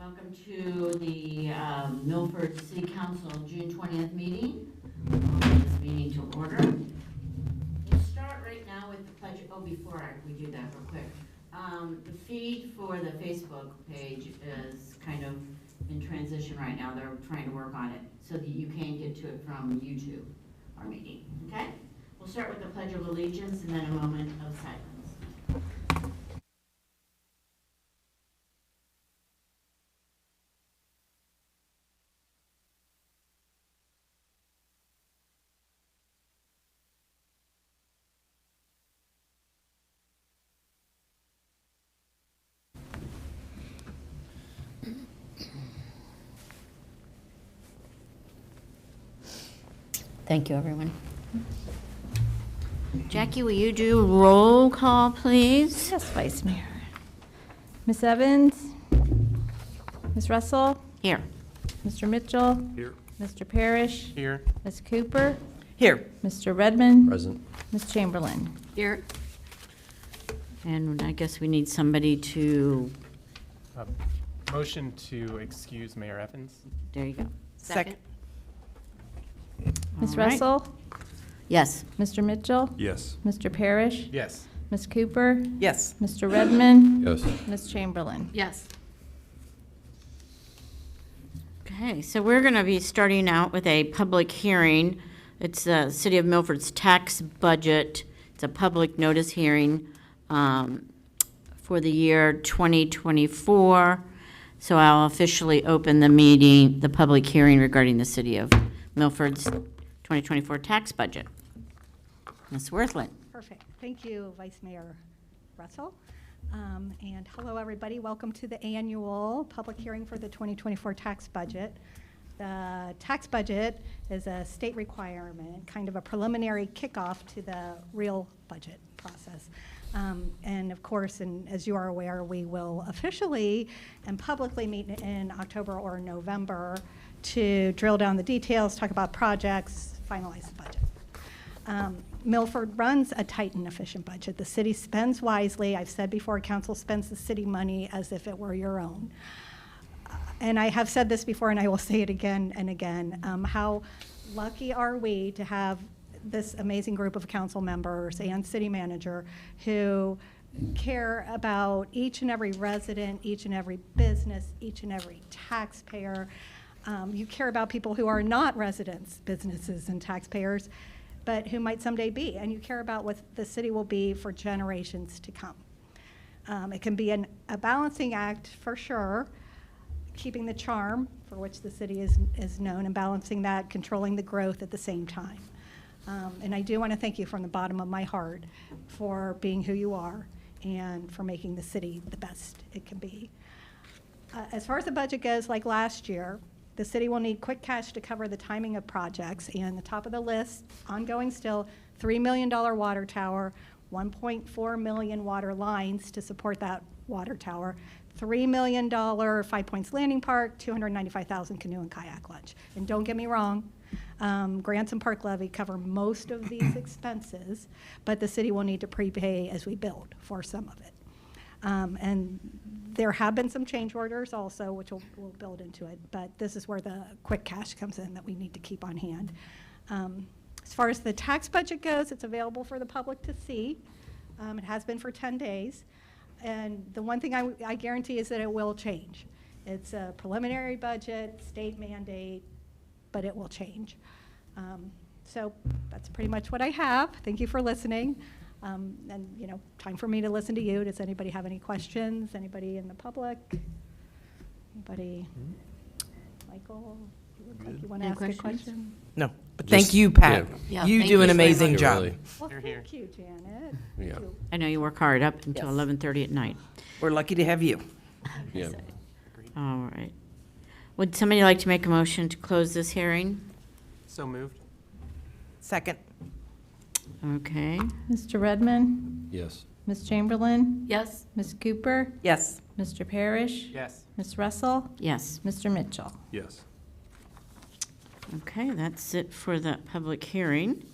Welcome to the Milford City Council June 20th meeting. This meeting to order. We'll start right now with the pledge. Oh, before we do that real quick. The feed for the Facebook page is kind of in transition right now. They're trying to work on it so that you can get to it from YouTube, our meeting. Okay? We'll start with the Pledge of Allegiance and then a moment of silence. Thank you, everyone. Jackie, will you do roll call, please? Yes, Vice Mayor. Ms. Evans? Ms. Russell? Here. Mr. Mitchell? Here. Mr. Parrish? Here. Ms. Cooper? Here. Mr. Redmond? Present. Ms. Chamberlain? Here. And I guess we need somebody to, Motion to excuse Mayor Evans. there you go. Second. Ms. All right. Russell? Yes. Mr. Mitchell? Yes. Mr. Parrish? Yes. Ms. Cooper? Yes. Mr. Redmond? Yes. Ms. Chamberlain? Yes. Okay, so we're going to be starting out with a public hearing. It's the City of Milford's tax budget. It's a public notice hearing for the year 2024. So I'll officially open the meeting, the public hearing regarding the City of Milford's 2024 tax budget. Ms. Worthlet. Perfect. Thank you, Vice Mayor Russell. And hello, everybody. Welcome to the annual public hearing for the 2024 tax budget. The tax budget is a state requirement, kind of a preliminary kickoff to the real budget process. And of course, and as you are aware, we will officially and publicly meet in October or November to drill down the details, talk about projects, finalize the budget. Milford runs a tight and efficient budget. The city spends wisely. I've said before, council spends the city money as if it were your own. And I have said this before, and I will say it again and again. How lucky are we to have this amazing group of council members and city manager who care about each and every resident, each and every business, each and every taxpayer. You care about people who are not residents, businesses, and taxpayers, but who might someday be, and you care about what the city will be for generations to come. It can be a balancing act for sure, keeping the charm for which the city is known and balancing that, controlling the growth at the same time. And I do want to thank you from the bottom of my heart for being who you are and for making the city the best it can be. As far as the budget goes, like last year, the city will need quick cash to cover the timing of projects, and the top of the list, ongoing still, $3 million water tower, 1.4 million water lines to support that water tower, $3 million Five Points Landing Park, $295,000 canoe and kayak launch. And don't get me wrong, grants and park levy cover most of these expenses, but the city will need to prepay as we build for some of it. And there have been some change orders also, which we'll build into it, but this is where the quick cash comes in that we need to keep on hand. As far as the tax budget goes, it's available for the public to see. It has been for 10 days. And the one thing I guarantee is that it will change. It's a preliminary budget, state mandate, but it will change. So that's pretty much what I have. Thank you for listening. And, you know, time for me to listen to you. Does anybody have any questions? Anybody in the public? Anybody? Michael, you look like you want to ask a question? No, but thank you, Pat. Yeah, You thank do you an so amazing much. job. Well, You're here. thank you, Janet. Yeah. Thank you. I know you work hard up until Yes. 11:30 at night. We're lucky to have you. Yeah. All right. Would somebody like to make a motion to close this hearing? So moved. Second. Okay. Mr. Redmond? Yes. Ms. Chamberlain? Yes. Ms. Cooper? Yes. Mr. Parrish? Yes. Ms. Russell? Yes. Mr. Mitchell? Yes. Okay, that's it for the public hearing.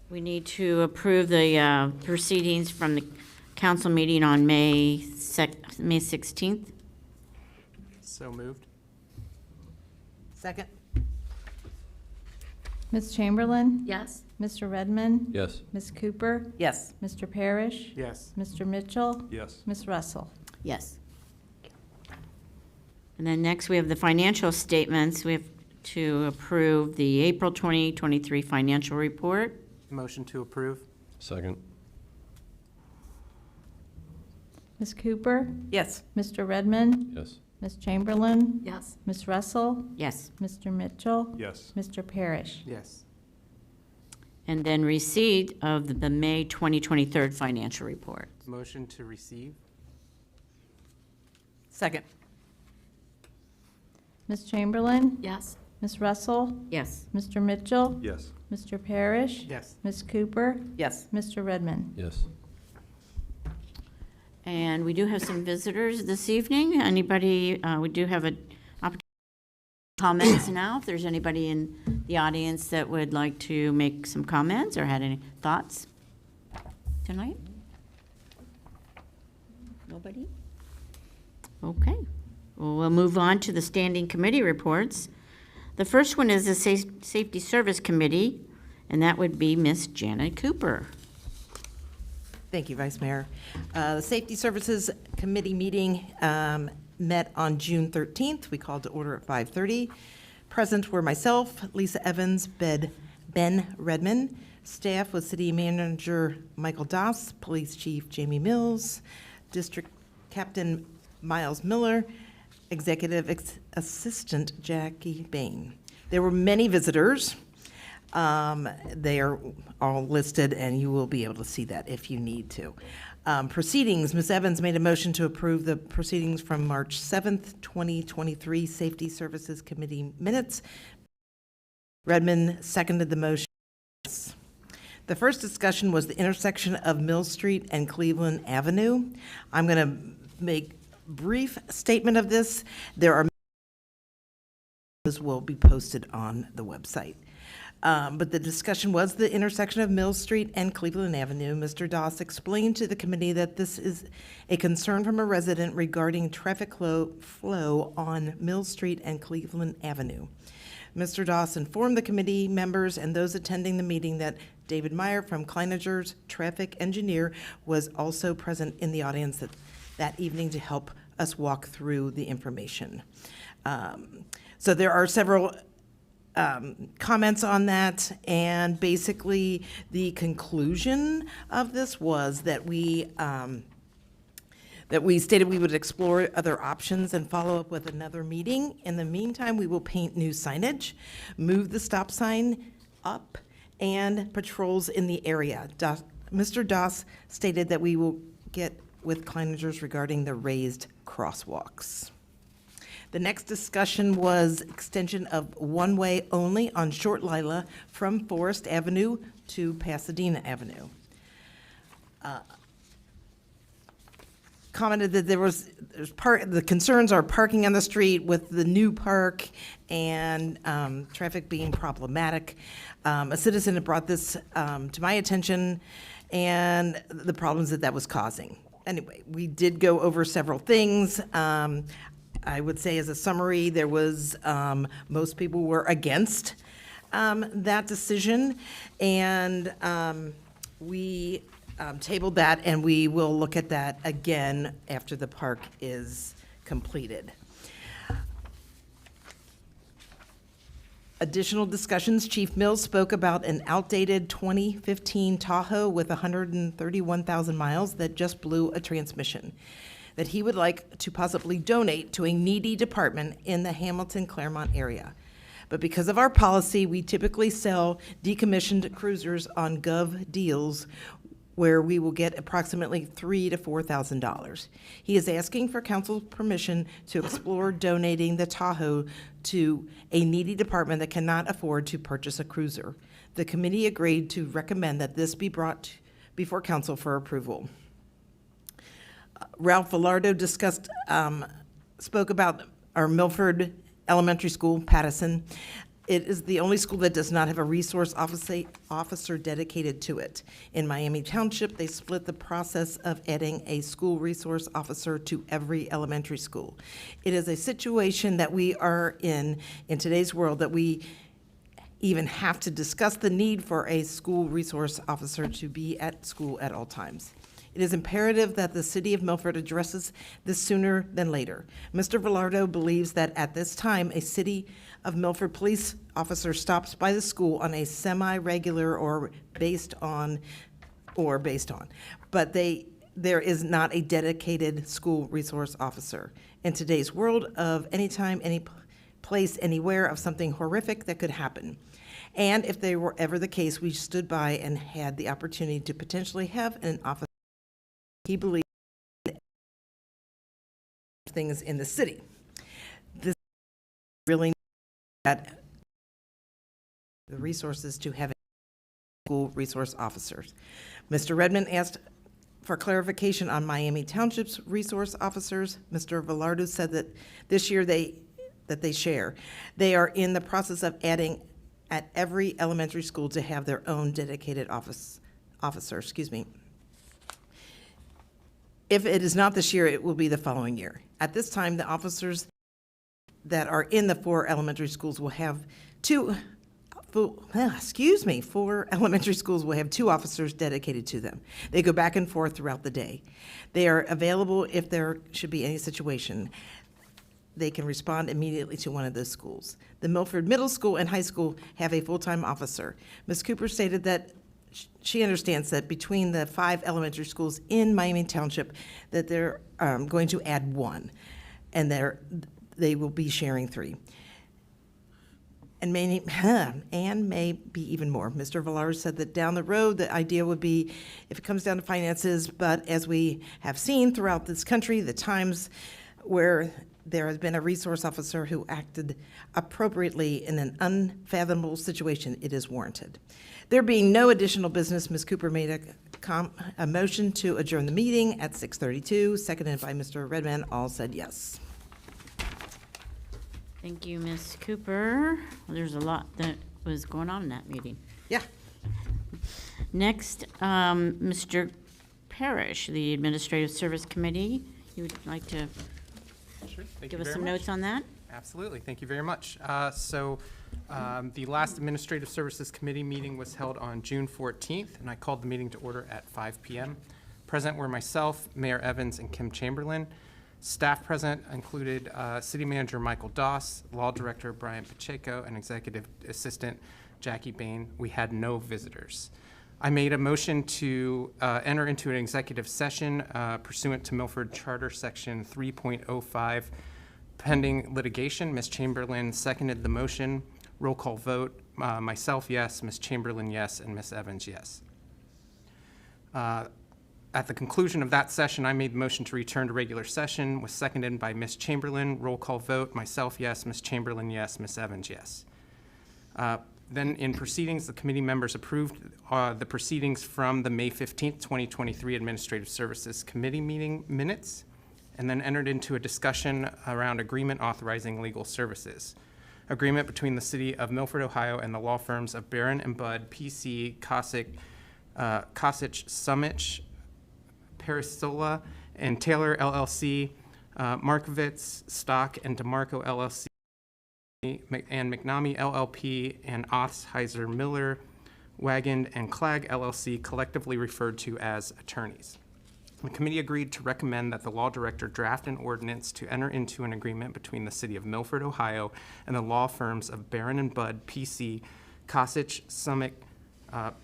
We need to approve the proceedings from the council meeting on May 16th. So moved. Second. Ms. Chamberlain? Yes. Mr. Redmond? Yes. Ms. Cooper? Yes. Mr. Parrish? Yes. Mr. Mitchell? Yes. Ms. Russell? Yes. And then next, we have the financial statements. We have to approve the April 2023 financial report. Motion to approve. Second. Ms. Cooper? Yes. Mr. Redmond? Yes. Ms. Chamberlain? Yes. Ms. Russell? Yes. Mr. Mitchell? Yes. Mr. Parrish? Yes. And then receipt of the May 2023 financial report. Motion to receive. Second. Ms. Chamberlain? Yes. Ms. Russell? Yes. Mr. Mitchell? Yes. Mr. Parrish? Yes. Ms. Cooper? Yes. Mr. Redmond? Yes. And we do have some visitors this evening. Anybody, we do have an opportunity for comments now. If there's anybody in the audience that would like to make some comments or had any thoughts tonight? Nobody? Okay. Well, we'll move on to the standing committee reports. The first one is the Safety Service Committee, and that would be Miss Janet Cooper. Thank you, Vice Mayor. The Safety Services Committee meeting met on June 13th. We called to order at 5:30. Present were myself, Lisa Evans, Ben Redmond. Staff was City Manager Michael Doss, Police Chief Jamie Mills, District Captain Miles Miller, Executive Assistant Jackie Bain. There were many visitors. They are all listed, and you will be able to see that if you need to. Proceedings, Ms. Evans made a motion to approve the proceedings from March 7th, 2023 Safety Services Committee minutes. Redmond seconded the motion. The first discussion was the intersection of Mill Street and Cleveland Avenue. I'm going to make a brief statement of this. There are will be posted on the website. But the discussion was the intersection of Mill Street and Cleveland Avenue. Mr. Doss explained to the committee that this is a concern from a resident regarding traffic flow on Mill Street and Cleveland Avenue. Mr. Doss informed the committee members and those attending the meeting that David Meyer from Kleininger's traffic engineer was also present in the audience that evening to help us walk through the information. So there are several comments on that, and basically the conclusion of this was that we stated we would explore other options and follow up with another meeting. In the meantime, we will paint new signage, move the stop sign up, and patrols in the area. Mr. Doss stated that we will get with Kleiningers regarding the raised crosswalks. The next discussion was extension of one-way only on Short Lila from Forest Avenue to Pasadena Avenue. Commented that the concerns are parking on the street with the new park and traffic being problematic. A citizen had brought this to my attention and the problems that was causing. Anyway, we did go over several things. I would say as a summary, there was, most people were against that decision, and we tabled that, and we will look at that again after the park is completed. Additional discussions, Chief Mills spoke about an outdated 2015 Tahoe with 131,000 miles that just blew a transmission, that he would like to possibly donate to a needy department in the Hamilton-Claremont area. But because of our policy, we typically sell decommissioned cruisers on Gov Deals where we will get approximately $3,000 to $4,000. He is asking for council's permission to explore donating the Tahoe to a needy department that cannot afford to purchase a cruiser. The committee agreed to recommend that this be brought before council for approval. Ralph Villardo spoke about our Milford Elementary School, Pattison. It is the only school that does not have a resource officer dedicated to it. In Miami Township, they split the process of adding a school resource officer to every elementary school. It is a situation that we are in today's world, that we even have to discuss the need for a school resource officer to be at school at all times. It is imperative that the city of Milford addresses this sooner than later. Mr. Velardo believes that at this time, a city of Milford police officer stops by the school on a semi-regular or based on, but there is not a dedicated school resource officer. In today's world of anytime, any place, anywhere of something horrific that could happen. And if they were ever the case, we stood by and had the opportunity to potentially have an officer. He believes things in the city. This really that the resources to have school resource officers. Mr. Redmond asked for clarification on Miami Township's resource officers. Mr. Velardo said that this year they share. They are in the process of adding at every elementary school to have their own dedicated officer. If it is not this year, it will be the following year. At this time, the officers that are in the 4 elementary schools will have 4 elementary schools will have 2 officers dedicated to them. They go back and forth throughout the day. They are available if there should be any situation. They can respond immediately to one of those schools. The Milford Middle School and High School have a full-time officer. Ms. Cooper stated that she understands that between the 5 elementary schools in Miami Township, that they're going to add 1, and they will be sharing 3. And may be even more. Mr. Velardo said that down the road, the idea would be, if it comes down to finances, but as we have seen throughout this country, the times where there has been a resource officer who acted appropriately in an unfathomable situation, it is warranted. There being no additional business, Ms. Cooper made a motion to adjourn the meeting at 6:32, seconded by Mr. Redmond. All said yes. Thank you, Ms. Cooper. Well, there's a lot that was going on in that meeting. Yeah. Next, Mr. Parrish, the Administrative Service Committee. You would like to Sure. Thank give you us very some much. notes on that? Absolutely. Thank you very much. The last Administrative Services Committee meeting was held on June 14th, and I called the meeting to order at 5 p.m. Present were myself, Mayor Evans, and Kim Chamberlain. Staff present included City Manager Michael Doss, Law Director Brian Pacheco, and Executive Assistant Jackie Bain. We had no visitors. I made a motion to enter into an executive session pursuant to Milford Charter Section 3.05, pending litigation. Ms. Chamberlain seconded the motion. Roll call vote. Myself, yes. Ms. Chamberlain, yes. And Ms. Evans, yes. At the conclusion of that session, I made the motion to return to regular session, was seconded by Ms. Chamberlain. Roll call vote. Myself, yes. Ms. Chamberlain, yes. Ms. Evans, yes. Then in proceedings, the committee members approved the proceedings from the May 15th, 2023 Administrative Services Committee meeting minutes, and then entered into a discussion around agreement authorizing legal services. Agreement between the City of Milford, Ohio and the law firms of Barron & Budd, PC, Kosich, Summich, Perisola, and Taylor, LLC, Markovitz, Stock, and DeMarco, LLC, and McNamee, LLP, and Othsheiser, Miller, Wagand, and Clegg, LLC, collectively referred to as attorneys. The committee agreed to recommend that the law director draft an ordinance to enter into an agreement between the City of Milford, Ohio, and the law firms of Barron & Budd, PC, Kosich, Summich,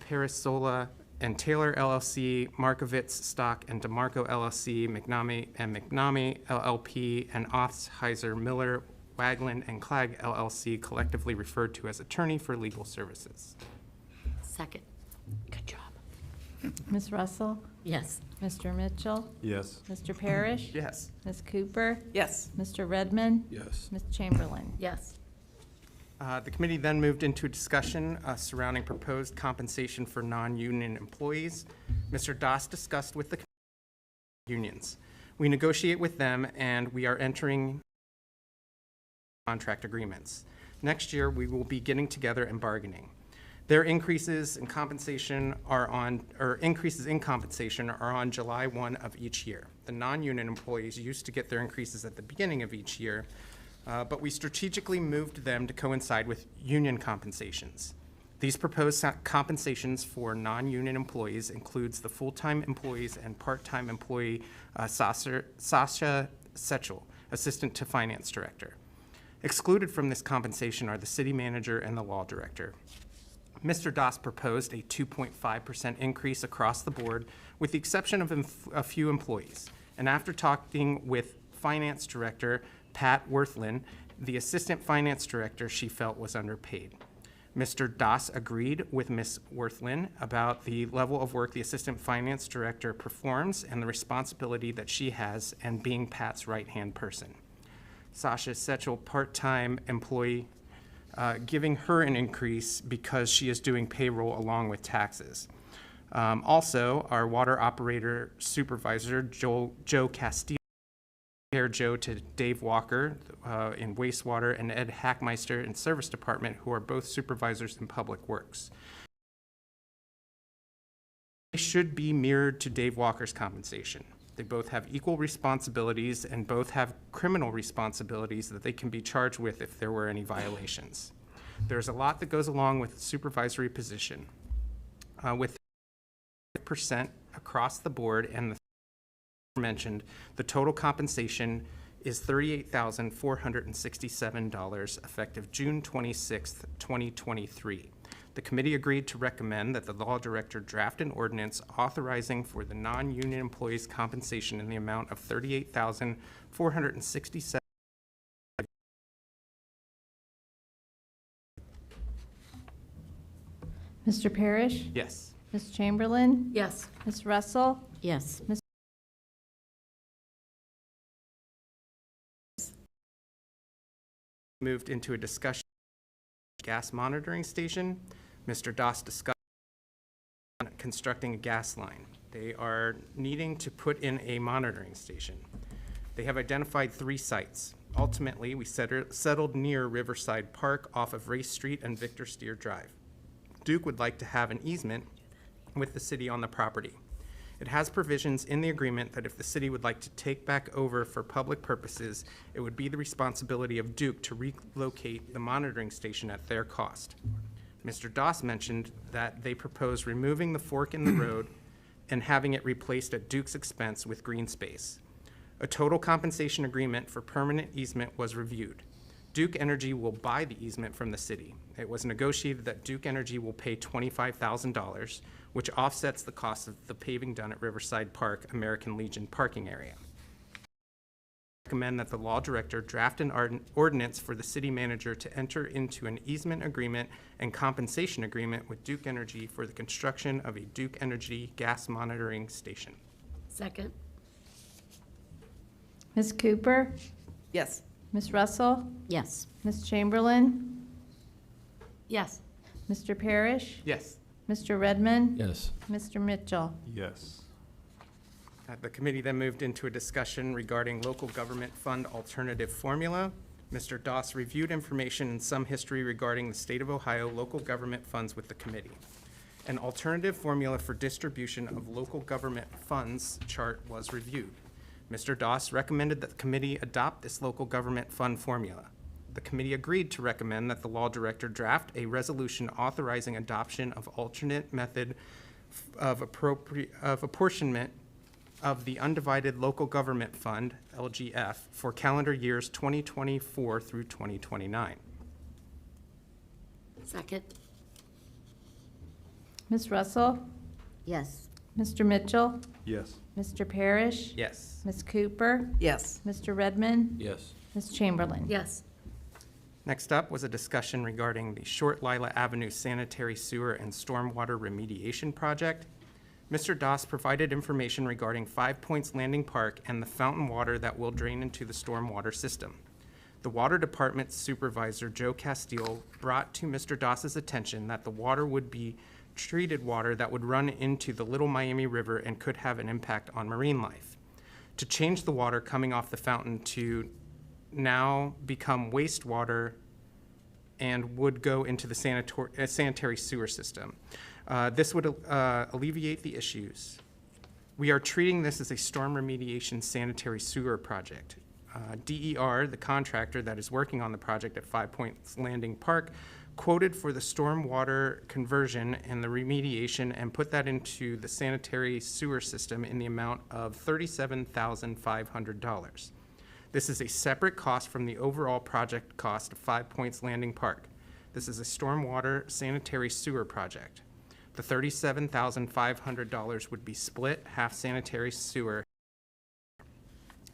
Perisola, and Taylor, LLC, Markovitz, Stock, and DeMarco, LLC, McNamee, LLP, and Othsheiser, Miller, Wagland, and Clegg, LLC, collectively referred to as attorney for legal services. Second. Good job. Ms. Russell? Yes. Mr. Mitchell? Yes. Mr. Parrish? Yes. Ms. Cooper? Yes. Mr. Redmond? Yes. Ms. Chamberlain? Yes. The committee then moved into a discussion surrounding proposed compensation for non-union employees. Mr. Doss discussed with the unions. We negotiate with them, and we are entering contract agreements. Next year, we will be getting together and bargaining. Their increases in compensation are on July 1 of each year. The non-union employees used to get their increases at the beginning of each year, but we strategically moved them to coincide with union compensations. These proposed compensations for non-union employees includes the full-time employees and part-time employee Sasha Setchel, Assistant to Finance Director. Excluded from this compensation are the city manager and the law director. Mr. Doss proposed a 2.5% increase across the board, with the exception of a few employees. And after talking with Finance Director Pat Worthlin, the Assistant Finance Director she felt was underpaid. Mr. Doss agreed with Ms. Worthlin about the level of work the Assistant Finance Director performs and the responsibility that she has and being Pat's right-hand person. Sasha Setchel, part-time employee, giving her an increase because she is doing payroll along with taxes. Also, our water operator supervisor, Joe Castillo, compared Joe to Dave Walker in wastewater and Ed Hackmeister in service department, who are both supervisors in public works. They should be mirrored to Dave Walker's compensation. They both have equal responsibilities and both have criminal responsibilities that they can be charged with if there were any violations. There's a lot that goes along with the supervisory position. With 5% across the board and the mentioned, the total compensation is $38,467 effective June 26th, 2023. The committee agreed to recommend that the law director draft an ordinance authorizing for the non-union employees' compensation in the amount of $38,467. Mr. Parrish? Yes. Ms. Chamberlain? Yes. Ms. Russell? Yes. Moved into a discussion gas monitoring station. Mr. Doss discussed constructing a gas line. They are needing to put in a monitoring station. They have identified 3 sites. Ultimately, we settled near Riverside Park off of Race Street and Victor Steer Drive. Duke would like to have an easement with the city on the property. It has provisions in the agreement that if the city would like to take back over for public purposes, it would be the responsibility of Duke to relocate the monitoring station at their cost. Mr. Doss mentioned that they propose removing the fork in the road and having it replaced at Duke's expense with green space. A total compensation agreement for permanent easement was reviewed. Duke Energy will buy the easement from the city. It was negotiated that Duke Energy will pay $25,000, which offsets the cost of the paving done at Riverside Park American Legion parking area. I recommend that the law director draft an ordinance for the city manager to enter into an easement agreement and compensation agreement with Duke Energy for the construction of a Duke Energy gas monitoring station. Second. Ms. Cooper? Yes. Ms. Russell? Yes. Ms. Chamberlain? Yes. Mr. Parrish? Yes. Mr. Redmond? Yes. Mr. Mitchell? Yes. The committee then moved into a discussion regarding local government fund alternative formula. Mr. Doss reviewed information and some history regarding the state of Ohio local government funds with the committee. An alternative formula for distribution of local government funds chart was reviewed. Mr. Doss recommended that the committee adopt this local government fund formula. The committee agreed to recommend that the law director draft a resolution authorizing adoption of alternate method of apportionment of the Undivided Local Government Fund, LGF, for calendar years 2024 through 2029. Second. Ms. Russell? Yes. Mr. Mitchell? Yes. Mr. Parrish? Yes. Ms. Cooper? Yes. Mr. Redmond? Yes. Ms. Chamberlain? Yes. Next up was a discussion regarding the Short Lila Avenue Sanitary Sewer and Stormwater Remediation Project. Mr. Doss provided information regarding 5 Points Landing Park and the fountain water that will drain into the stormwater system. The Water Department Supervisor, Joe Castile, brought to Mr. Doss's attention that the water would be treated water that would run into the Little Miami River and could have an impact on marine life. To change the water coming off the fountain to now become wastewater and would go into the sanitary sewer system. This would alleviate the issues. We are treating this as a storm remediation sanitary sewer project. DER, the contractor that is working on the project at 5 Points Landing Park, quoted for the stormwater conversion and the remediation and put that into the sanitary sewer system in the amount of $37,500. This is a separate cost from the overall project cost of 5 Points Landing Park. This is a stormwater sanitary sewer project. The $37,500 would be split, half sanitary sewer.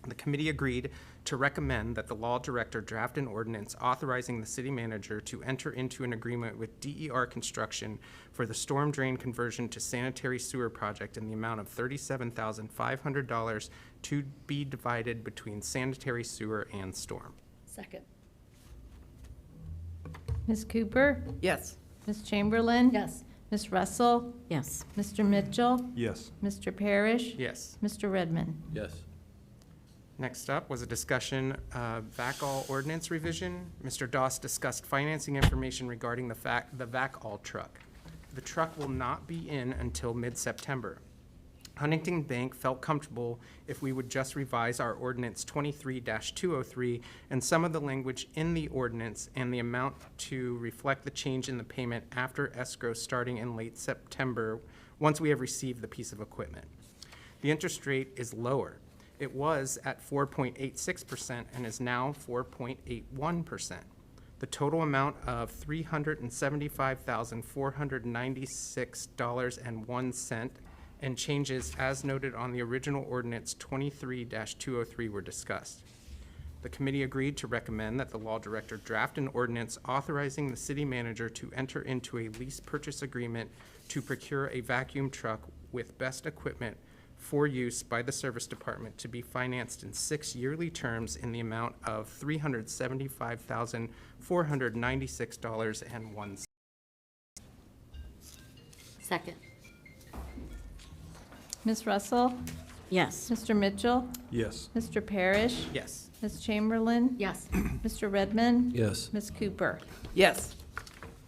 The committee agreed to recommend that the law director draft an ordinance authorizing the city manager to enter into an agreement with DER Construction for the storm drain conversion to sanitary sewer project in the amount of $37,500 to be divided between sanitary sewer and storm. Second. Ms. Cooper? Yes. Ms. Chamberlain? Yes. Ms. Russell? Yes. Mr. Mitchell? Yes. Mr. Parrish? Yes. Mr. Redmond? Yes. Next up was a discussion of VACAL ordinance revision. Mr. Doss discussed financing information regarding the VACAL truck. The truck will not be in until mid-September. Huntington Bank felt comfortable if we would just revise our ordinance 23-203 and some of the language in the ordinance and the amount to reflect the change in the payment after escrow starting in late September once we have received the piece of equipment. The interest rate is lower. It was at 4.86% and is now 4.81%. The total amount of $375,496.01 and changes as noted on the original ordinance 23-203 were discussed. The committee agreed to recommend that the law director draft an ordinance authorizing the city manager to enter into a lease purchase agreement to procure a vacuum truck with best equipment for use by the service department to be financed in 6 yearly terms in the amount of $375,496.01. Second. Ms. Russell? Yes. Mr. Mitchell? Yes. Mr. Parrish? Yes. Ms. Chamberlain? Yes. Mr. Redmond? Yes. Ms. Cooper? Yes.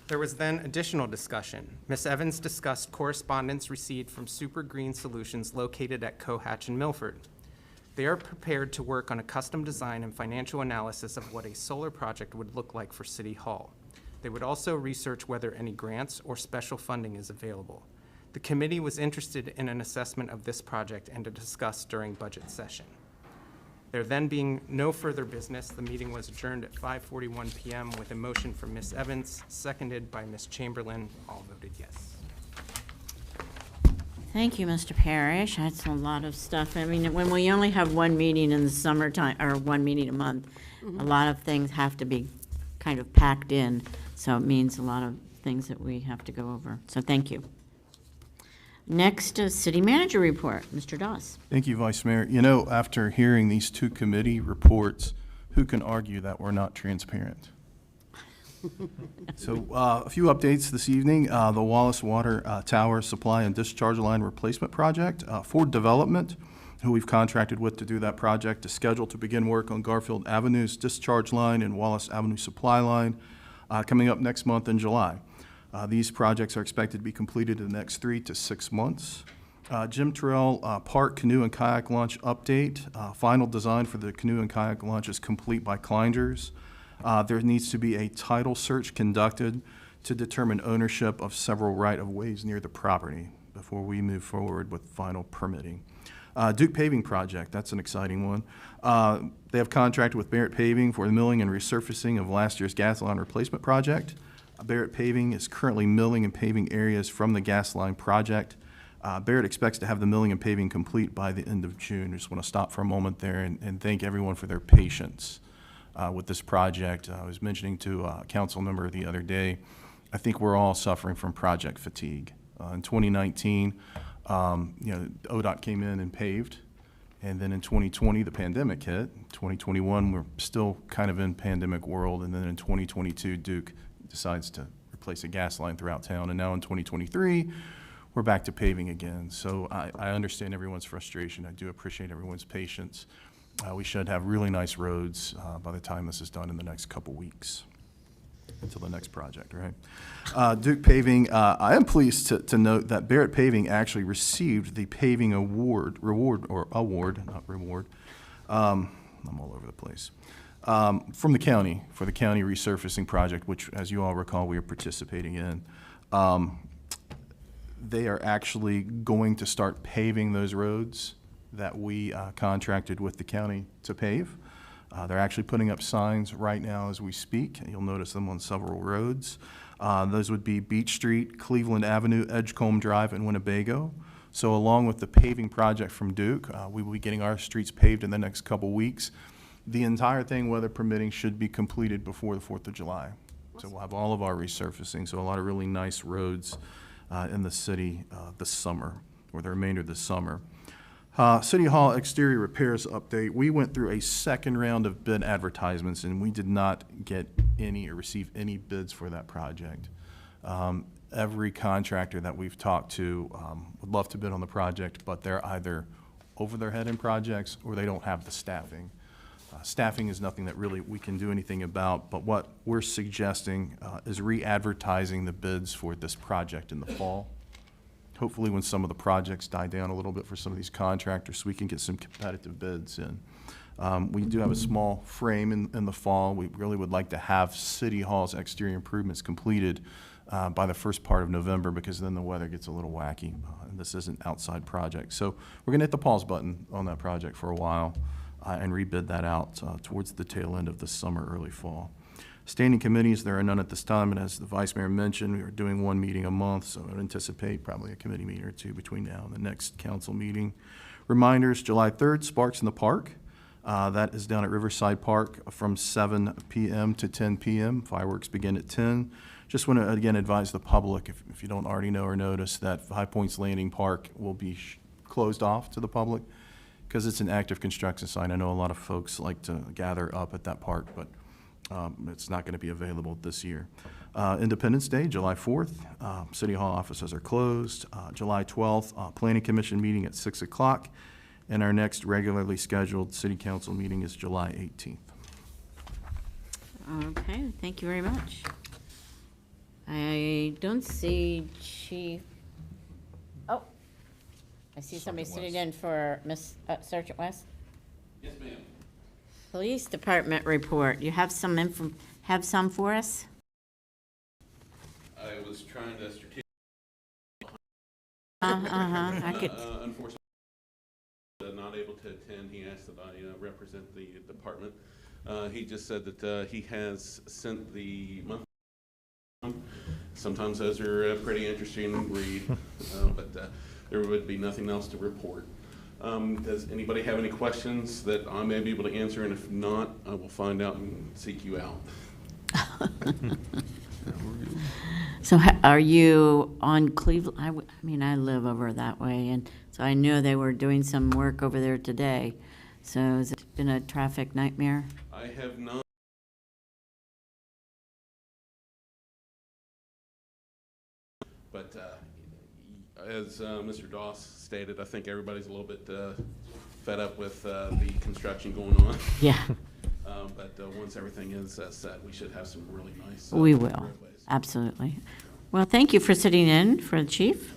There was then additional discussion. Ms. Evans discussed correspondence received from Super Green Solutions located at Cohatch and Milford. They are prepared to work on a custom design and financial analysis of what a solar project would look like for City Hall. They would also research whether any grants or special funding is available. The committee was interested in an assessment of this project and to discuss during budget session. There then being no further business, the meeting was adjourned at 5:41 p.m. with a motion from Ms. Evans, seconded by Ms. Chamberlain. All voted yes. Thank you, Mr. Parrish. That's a lot of stuff. I mean, when we only have one meeting in the summertime, or one meeting a month, a lot of things have to be kind of packed in, so it means a lot of things that we have to go over. So thank you. Next, city manager report, Mr. Doss. Thank you, Vice Mayor. You know, after hearing these two committee reports, who can argue that we're not transparent? So a few updates this evening. The Wallace Water Tower Supply and Discharge Line Replacement Project. Ford Development, who we've contracted with to do that project, is scheduled to begin work on Garfield Avenue's discharge line and Wallace Avenue supply line coming up next month in July. These projects are expected to be completed in the next 3 to 6 months. Jim Terrell Park Canoe and Kayak Launch update. Final design for the canoe and kayak launch is complete by Kleinders. There needs to be a title search conducted to determine ownership of several right-of-ways near the property before we move forward with final permitting. Duke Paving Project, that's an exciting one. They have contracted with Barrett Paving for the milling and resurfacing of last year's gas line replacement project. Barrett Paving is currently milling and paving areas from the gas line project. Barrett expects to have the milling and paving complete by the end of June. I just want to stop for a moment there and thank everyone for their patience with this project. I was mentioning to a council member the other day, I think we're all suffering from project fatigue. In 2019, ODOT came in and paved, and then in 2020, the pandemic hit. 2021, we're still kind of in pandemic world, and then in 2022, Duke decides to replace a gas line throughout town, and now in 2023, we're back to paving again. So I understand everyone's frustration. I do appreciate everyone's patience. We should have really nice roads by the time this is done in the next couple weeks. until the next project, right? Duke Paving, I am pleased to note that Barrett Paving actually received the paving award, not reward. I'm all over the place. From the county, for the county resurfacing project, which, as you all recall, we are participating in. They are actually going to start paving those roads that we contracted with the county to pave. They're actually putting up signs right now as we speak. You'll notice them on several roads. Those would be Beach Street, Cleveland Avenue, Edgecombe Drive, and Winnebago. So along with the paving project from Duke, we will be getting our streets paved in the next couple weeks. The entire thing, weather permitting, should be completed before the 4th of July. So we'll have all of our resurfacing, so a lot of really nice roads in the city this summer, or the remainder of the summer. City Hall exterior repairs update. We went through a second round of bid advertisements, and we did not get any or receive any bids for that project. Every contractor that we've talked to would love to bid on the project, but they're either over their head in projects or they don't have the staffing. Staffing is nothing that really we can do anything about, but what we're suggesting is re-advertising the bids for this project in the fall. Hopefully when some of the projects die down a little bit for some of these contractors, we can get some competitive bids in. We do have a small frame in the fall. We really would like to have City Hall's exterior improvements completed by the first part of November, because then the weather gets a little wacky, and this is an outside project. So we're gonna hit the pause button on that project for a while and rebid that out towards the tail end of the summer, early fall. Standing committees, there are none at this time, and as the Vice Mayor mentioned, we are doing one meeting a month, so I would anticipate probably a committee meeting or two between now and the next council meeting. Reminders, July 3rd, Sparks in the Park. That is down at Riverside Park from 7 p.m. to 10 p.m. Fireworks begin at 10. Just want to, again, advise the public, if you don't already know or notice, that High Points Landing Park will be closed off to the public because it's an active construction site. I know a lot of folks like to gather up at that park, but it's not going to be available this year. Independence Day, July 4th, City Hall offices are closed. July 12th, Planning Commission meeting at 6 o'clock, and our next regularly scheduled City Council meeting is July 18th. Okay, thank you very much. I don't see Chief. Oh, I see somebody sitting in for Miss Sergeant West. Yes, ma'am. Police Department report. You have some for us? I was trying to strategically. I could. Unfortunately, not able to attend. He asked that I represent the department. He just said that he has sent the monthly. Sometimes those are pretty interesting to read, but there would be nothing else to report. Does anybody have any questions that I may be able to answer? And if not, I will find out and seek you out. So are you on Cleveland? I mean, I live over that way, and so I know they were doing some work over there today. So has it been a traffic nightmare? I have not. But as Mr. Doss stated, I think everybody's a little bit fed up with the construction going on. Yeah, But once everything is set, we should have some really nice. we will. roadways. Absolutely. Well, thank you for sitting in for the chief.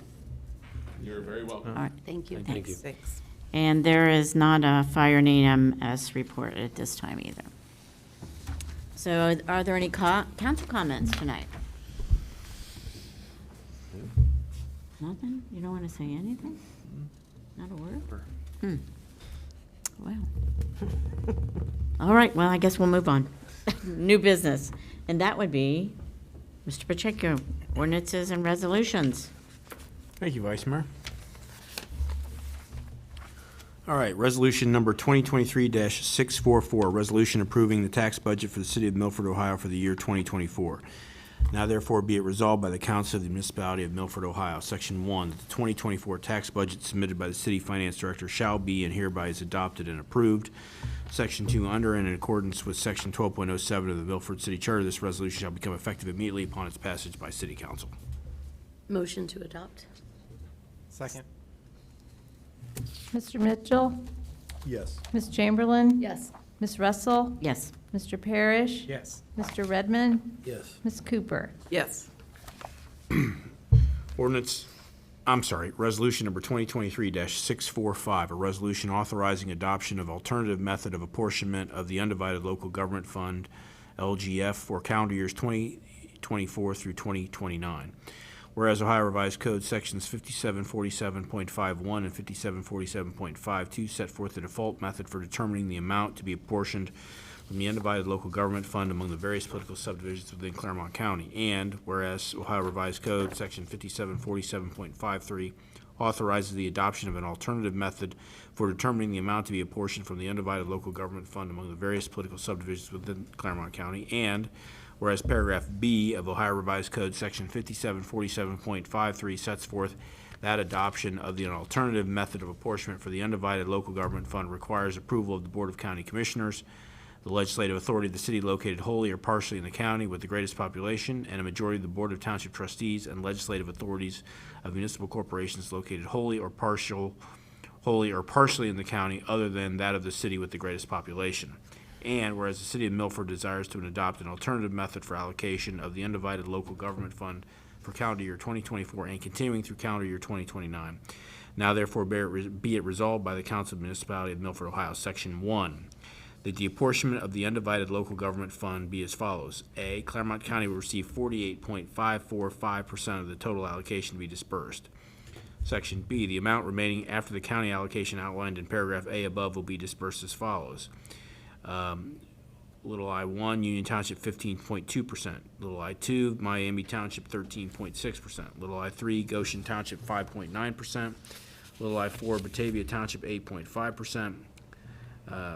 You're very welcome. All right, thank you. Thanks. Thanks. And there is not a fire and EMS report at this time either. So are there any council comments tonight? Nothing? You don't want to say anything? Not a word? Well. All right, well, I guess we'll move on. New business. And that would be Mr. Pacheco, ordinances and resolutions. Thank you, Vice Mayor. All right, resolution number 2023-644, resolution approving the tax budget for the city of Milford, Ohio for the year 2024. Now therefore be it resolved by the Council of the Municipality of Milford, Ohio, Section 1, that the 2024 tax budget submitted by the City Finance Director shall be and hereby is adopted and approved. Section 2, under and in accordance with Section 12.07 of the Milford City Charter, this resolution shall become effective immediately upon its passage by City Council. Motion to adopt. Second. Mr. Mitchell, Yes. Ms. Chamberlain, Yes. Ms. Russell, Yes. Mr. Parrish? Yes. Mr. Redmond? Yes. Ms. Cooper? Yes. Resolution number 2023-645, a resolution authorizing adoption of alternative method of apportionment of the undivided local government fund, LGF, for calendar years 2024 through 2029. Whereas Ohio Revised Code Sections 5747.51 and 5747.52 set forth the default method for determining the amount to be apportioned from the undivided local government fund among the various political subdivisions within Claremont County. And whereas Ohio Revised Code Section 5747.53 authorizes the adoption of an alternative method for determining the amount to be apportioned from the undivided local government fund among the various political subdivisions within Claremont County. And whereas paragraph B of Ohio Revised Code Section 5747.53 sets forth that adoption of the alternative method of apportionment for the undivided local government fund requires approval of the Board of County Commissioners, the legislative authority of the city located wholly or partially in the county with the greatest population, and a majority of the Board of Township Trustees and legislative authorities of municipal corporations located wholly or partially in the county other than that of the city with the greatest population. And whereas the city of Milford desires to adopt an alternative method for allocation of the undivided local government fund for calendar year 2024 and continuing through calendar year 2029. Now therefore be it resolved by the Council of the Municipality of Milford, Ohio, Section 1, that the apportionment of the undivided local government fund be as follows. A, Claremont County will receive 48.545% of the total allocation to be dispersed. Section B, the amount remaining after the county allocation outlined in paragraph A above will be dispersed as follows. Little I-1, Union Township 15.2%. Little I-2, Miami Township 13.6%. Little I-3, Goshen Township 5.9%. Little I-4, Batavia Township 8.5%.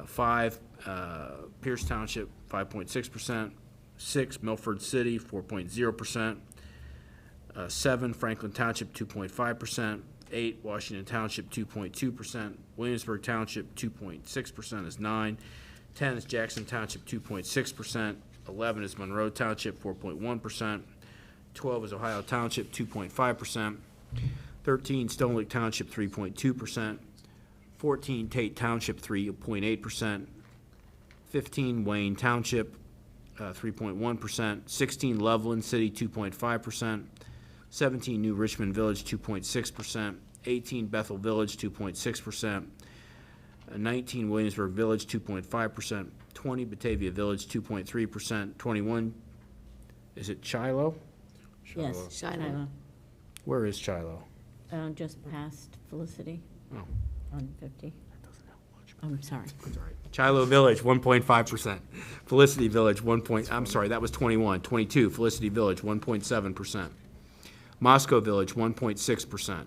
5, Pierce Township 5.6%. 6, Milford City 4.0%. 7, Franklin Township 2.5%. 8, Washington Township 2.2%. Williamsburg Township 2.6% is 9. 10 is Jackson Township 2.6%. 11 is Monroe Township 4.1%. 12 is Ohio Township 2.5%. 13 Stone Lake Township 3.2%. 14 Tate Township 3.8%. 15 Wayne Township 3.1%. 16 Loveland City 2.5%. 17 New Richmond Village 2.6%. 18 Bethel Village 2.6%. 19 Williamsburg Village 2.5%. 20 Batavia Village 2.3%. 21, is it Shiloh? Yes, Shiloh. Where is Shiloh? just past Felicity Oh. on 50. I'm sorry. That's all right. Shiloh Village, 1.5%. Felicity Village, that was 21. 22, Felicity Village, 1.7%. Moscow Village, 1.6%.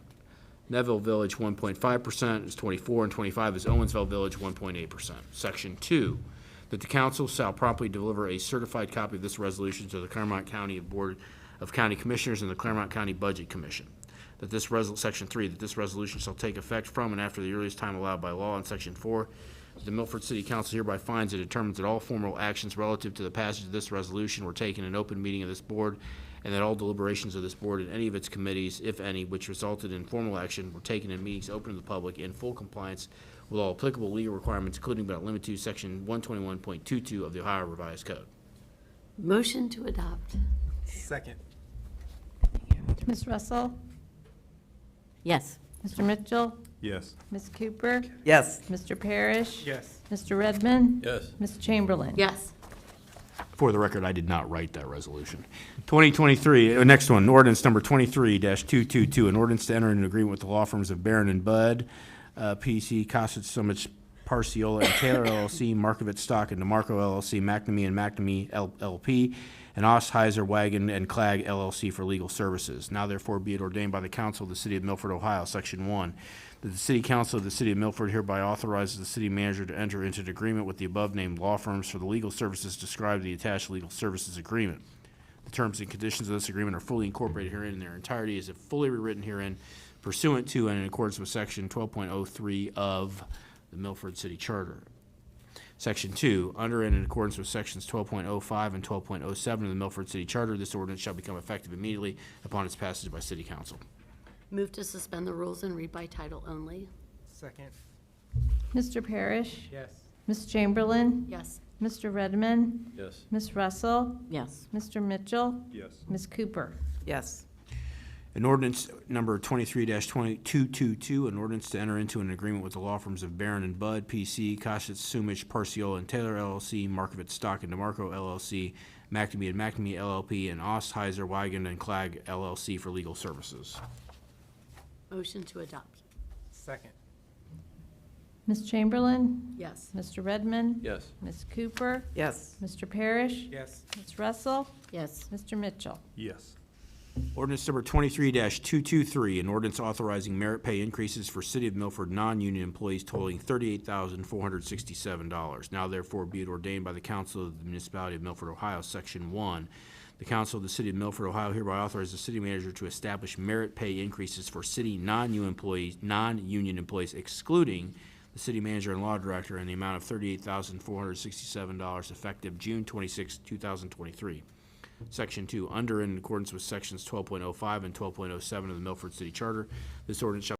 Neville Village, 1.5% is 24, and 25 is Owensville Village, 1.8%. Section 2, that the council shall promptly deliver a certified copy of this resolution to the Claremont County Board of County Commissioners and the Claremont County Budget Commission. That this Section 3, that this resolution shall take effect from and after the earliest time allowed by law. And Section 4, the Milford City Council hereby finds and determines that all formal actions relative to the passage of this resolution were taken in an open meeting of this board, and that all deliberations of this board and any of its committees, if any, which resulted in formal action, were taken in meetings open to the public in full compliance with all applicable legal requirements, including but not limited to Section 121.22 of the Ohio Revised Code. Motion to adopt. Second. Ms. Russell? Yes. Mr. Mitchell? Yes. Ms. Cooper? Yes. Mr. Parrish? Yes. Mr. Redmond? Yes. Ms. Chamberlain? Yes. For the record, I did not write that resolution. 2023, next one, ordinance number 23-222, an ordinance to enter into an agreement with the law firms of Barron and Budd, PC, Cossett, Summits, Parciola, and Taylor LLC, Markovitz, Stock, and DeMarco LLC, McNamee and McNamee LLP, and Ostheiser, Wagon, and Clag LLC for legal services. Now therefore be it ordained by the Council of the City of Milford, Ohio, Section 1, that the City Council of the City of Milford hereby authorizes the city manager to enter into an agreement with the above-named law firms for the legal services described in the attached legal services agreement. The terms and conditions of this agreement are fully incorporated herein in their entirety as if fully rewritten herein pursuant to and in accordance with Section 12.03 of the Milford City Charter. Section 2, under and in accordance with Sections 12.05 and 12.07 of the Milford City Charter, this ordinance shall become effective immediately upon its passage by City Council. Move to suspend the rules and read by title only. Second. Mr. Parrish? Yes. Ms. Chamberlain? Yes. Mr. Redmond, Yes. Ms. Russell, Yes. Mr. Mitchell, Yes. Ms. Cooper. Yes. An ordinance number 23-222, an ordinance to enter into an agreement with the law firms of Barron and Budd, P.C., Koschitz, Sumich, Parciola, and Taylor, LLC, Markovitz, Stock, and DeMarco, LLC, McNamee and McNamee, LLP, and Ostheiser, Weigand, and Clegg, LLC, for legal services. Motion to adopt. Second. Ms. Chamberlain, Yes. Mr. Redmond, Yes. Ms. Cooper, Yes. Mr. Parrish, Yes. Ms. Russell, Yes. Mr. Mitchell. Yes. Ordinance number 23-223, an ordinance authorizing merit pay increases for City of Milford non-union employees totaling $38,467. Now therefore be it ordained by the Council of the Municipality of Milford, Ohio, Section 1. The Council of the City of Milford, Ohio hereby authorizes the city manager to establish merit pay increases for city non-union employees excluding the city manager and law director in the amount of $38,467 effective June 26, 2023. Section 2, under and in accordance with sections 12.05 and 12.07 of the Milford City Charter, this ordinance shall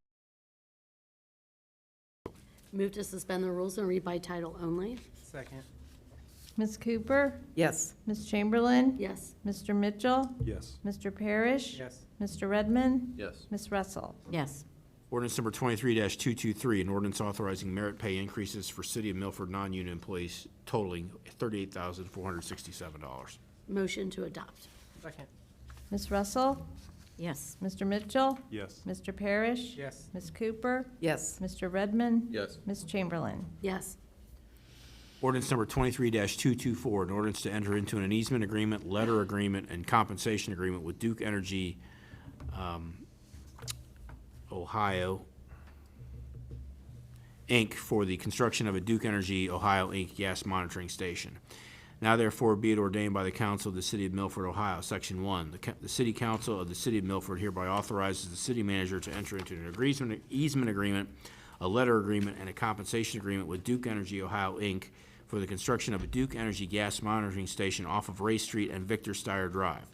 Move to suspend the rules and read by title only. Second. Ms. Cooper, Yes. Ms. Chamberlain, Yes. Mr. Mitchell, Yes. Mr. Parrish, Yes. Mr. Redmond, Yes. Ms. Russell. Yes. Ordinance number 23-223, an ordinance authorizing merit pay increases for City of Milford non-union employees totaling $38,467. Motion to adopt. Second. Ms. Russell, Yes. Mr. Mitchell, Yes. Mr. Parrish, Yes. Ms. Cooper, Yes. Mr. Redmond, Yes. Ms. Chamberlain. Yes. Ordinance number 23-224, an ordinance to enter into an easement agreement, letter agreement, and compensation agreement with Duke Energy, Ohio, Inc. for the construction of a Duke Energy, Ohio, Inc. gas monitoring station. Now therefore be it ordained by the Council of the City of Milford, Ohio, Section 1, the City Council of the City of Milford hereby authorizes the city manager to enter into an easement agreement, a letter agreement, and a compensation agreement with Duke Energy, Ohio, Inc. for the construction of a Duke Energy gas monitoring station off of Ray Street and Victor Steyer Drive.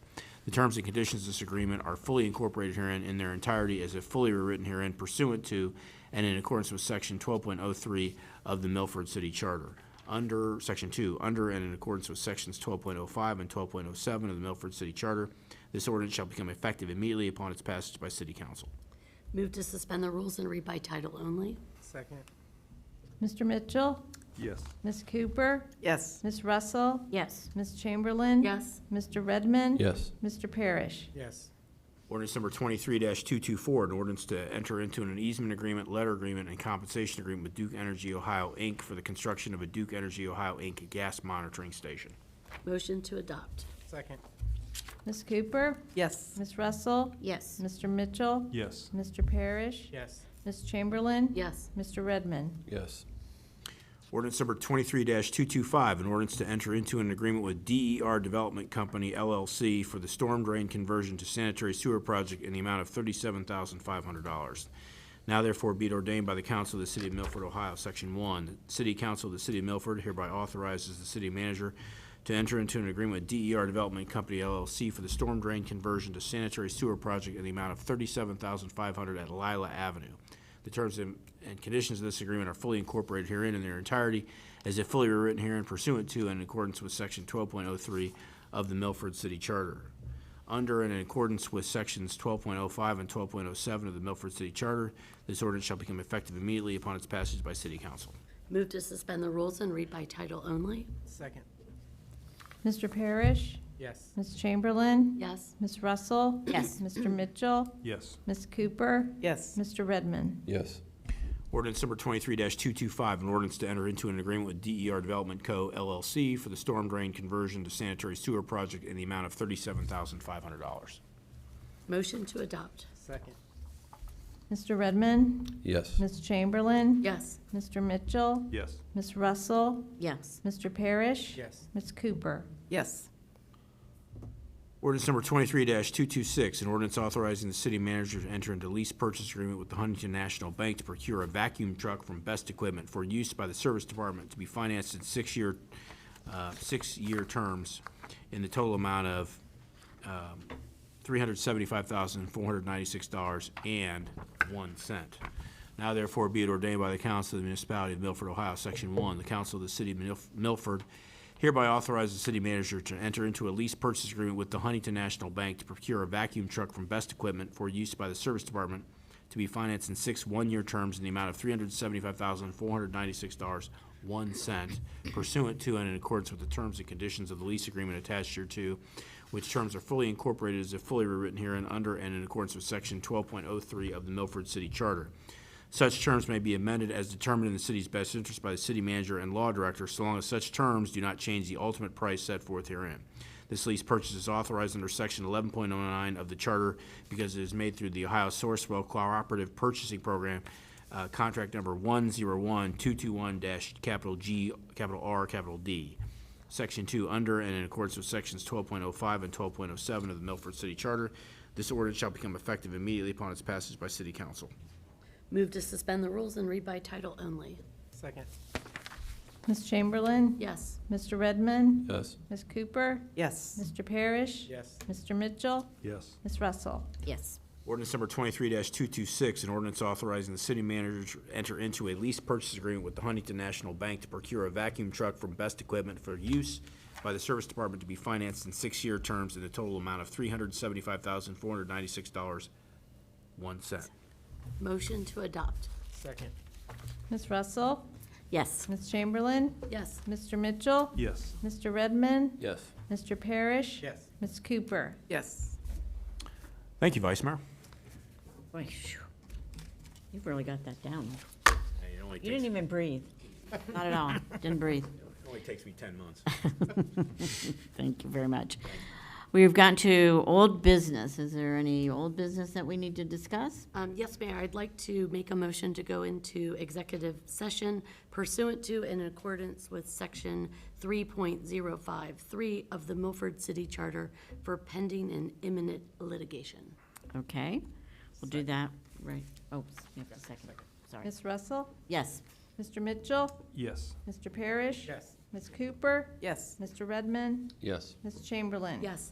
The terms and conditions of this agreement are fully incorporated herein in their entirety as if fully rewritten herein pursuant to and in accordance with Section 12.03 of the Milford City Charter. Under Section 2, under and in accordance with Sections 12.05 and 12.07 of the Milford City Charter, this ordinance shall become effective immediately upon its passage by City Council. Move to suspend the rules and read by title only. Second. Mr. Mitchell, Yes. Ms. Cooper, Yes. Ms. Russell, Yes. Ms. Chamberlain, Yes. Mr. Redmond, Yes. Mr. Parrish. Yes. Ordinance number 23-224, an ordinance to enter into an easement agreement, letter agreement, and compensation agreement with Duke Energy, Ohio, Inc. for the construction of a Duke Energy, Ohio, Inc. gas monitoring station. Motion to adopt. Second. Ms. Cooper, Yes. Ms. Russell, Yes. Mr. Mitchell, Yes. Mr. Parrish, Yes. Ms. Chamberlain, Yes. Mr. Redmond. Yes. Ordinance number 23-225, an ordinance to enter into an agreement with DER Development Company, LLC for the storm drain conversion to sanitary sewer project in the amount of $37,500. Now therefore be it ordained by the Council of the City of Milford, Ohio, Section 1, the City Council of the City of Milford hereby authorizes the city manager to enter into an agreement with DER Development Company, LLC for the storm drain conversion to sanitary sewer project in the amount of $37,500 at Lila Avenue. The terms and conditions of this agreement are fully incorporated herein in their entirety as if fully rewritten herein pursuant to and in accordance with Section 12.03 of the Milford City Charter. Under and in accordance with Sections 12.05 and 12.07 of the Milford City Charter, this ordinance shall become effective immediately upon its passage by City Council. Move to suspend the rules and read by title only. Second. Mr. Parrish, Yes. Ms. Chamberlain, Yes. Ms. Russell, Yes. Mr. Mitchell, Yes. Ms. Cooper, Yes. Mr. Redmond. Yes. Ordinance number 23-225, an ordinance to enter into an agreement with DER Development Co., LLC for the storm drain conversion to sanitary sewer project in the amount of $37,500. Motion to adopt. Second. Mr. Redmond, Yes. Ms. Chamberlain, Yes. Mr. Mitchell, Yes. Ms. Russell, Yes. Mr. Parrish, Yes. Ms. Cooper. Yes. Ordinance number 23-226, an ordinance authorizing the city manager to enter into lease purchase agreement with the Huntington National Bank to procure a vacuum truck from Best Equipment for use by the service department to be financed in six-year terms in the total amount of $375,496.01. Now therefore be it ordained by the Council of the Municipality of Milford, Ohio, Section 1, the Council of the City of Milford Hereby authorize the city manager to enter into a lease purchase agreement with the Huntington National Bank to procure a vacuum truck from Best Equipment for use by the service department to be financed in 6 one-year terms in the amount of $375,496.01 pursuant to and in accordance with the terms and conditions of the lease agreement attached hereto, which terms are fully incorporated as if fully rewritten herein under and in accordance with Section 12.03 of the Milford City Charter. Such terms may be amended as determined in the city's best interest by the city manager and law director, so long as such terms do not change the ultimate price set forth herein. This lease purchase is authorized under Section 11.09 of the Charter because it is made through the Ohio Sourcewell Cooperative Purchasing Program, contract number 101-221-G-R-D. Section 2, under and in accordance with Sections 12.05 and 12.07 of the Milford City Charter. This ordinance shall become effective immediately upon its passage by City Council. Move to suspend the rules and read by title only. Second. Ms. Chamberlain? Yes. Mr. Redmond? Yes. Ms. Cooper? Yes. Mr. Parrish? Yes. Mr. Mitchell? Yes. Ms. Russell? Yes. Ordinance number 23-226, an ordinance authorizing the city manager to enter into a lease purchase agreement with the Huntington National Bank to procure a vacuum truck from Best Equipment for use by the service department to be financed in 6-year terms in a total amount of $375,496.01. Motion to adopt. Second. Ms. Russell? Yes. Ms. Chamberlain? Yes. Mr. Mitchell? Yes. Mr. Redmond? Yes. Mr. Parrish? Yes. Ms. Cooper? Yes. Thank you, Vice Mayor. Boy, phew. You've really got that down. It only You didn't even breathe. Not at all. Didn't breathe. takes me 10 months. Thank you very much. We've gotten to old business. Is there any old business that we need to discuss? Yes, Mayor, I'd like to make a motion to go into executive session pursuant to and in accordance with Section 3.053 of the Milford City Charter for pending and imminent litigation. Okay, we'll do that, right. Oh, you have a second. Sorry. Ms. Russell? Yes. Mr. Mitchell? Yes. Mr. Parrish? Yes. Ms. Cooper? Yes. Mr. Redmond? Yes. Ms. Chamberlain? Yes.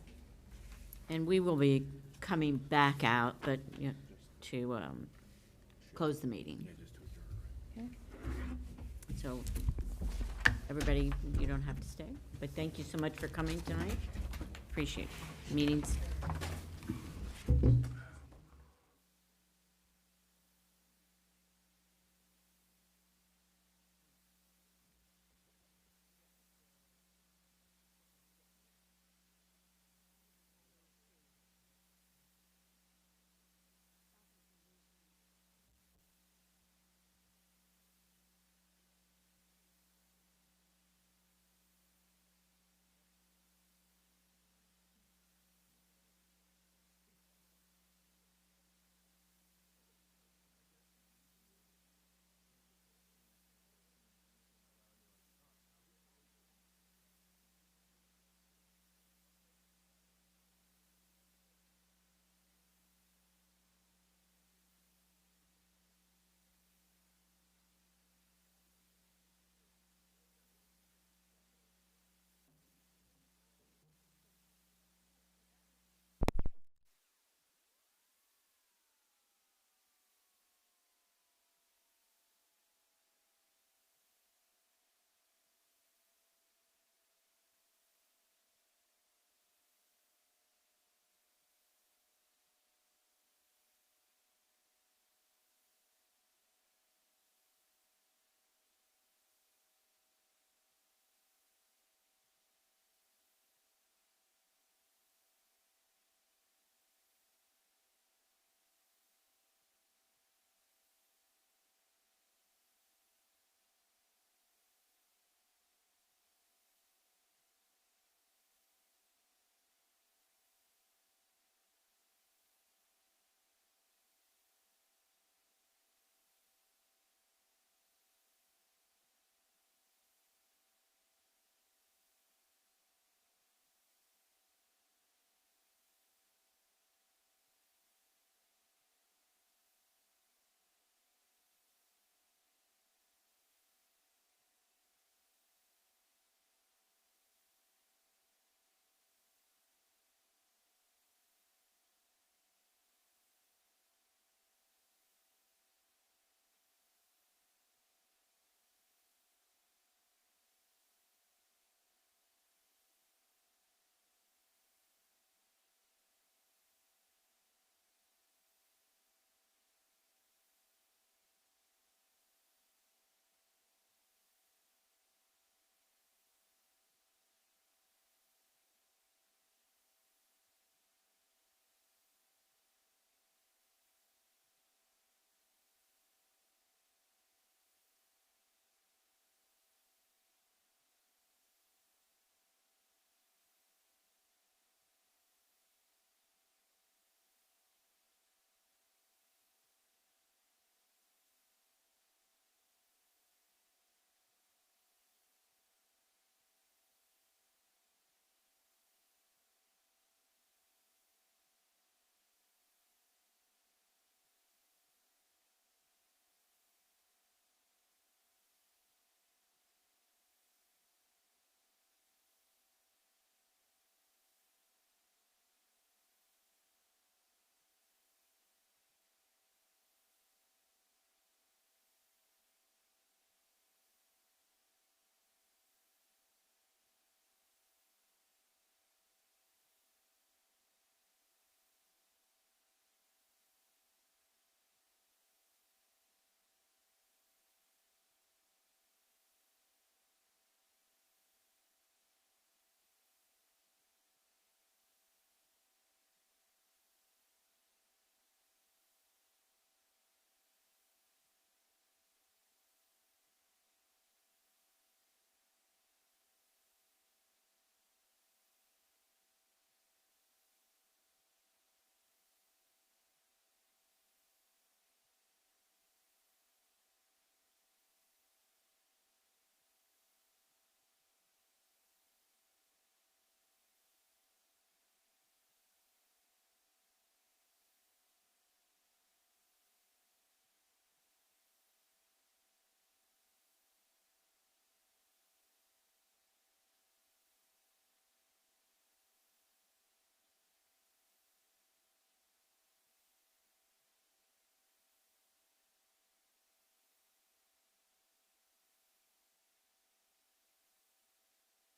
And we will be coming back out, but to close the meeting. Okay. So, everybody, you don't have to stay, but thank you so much for coming tonight. Appreciate it. Meetings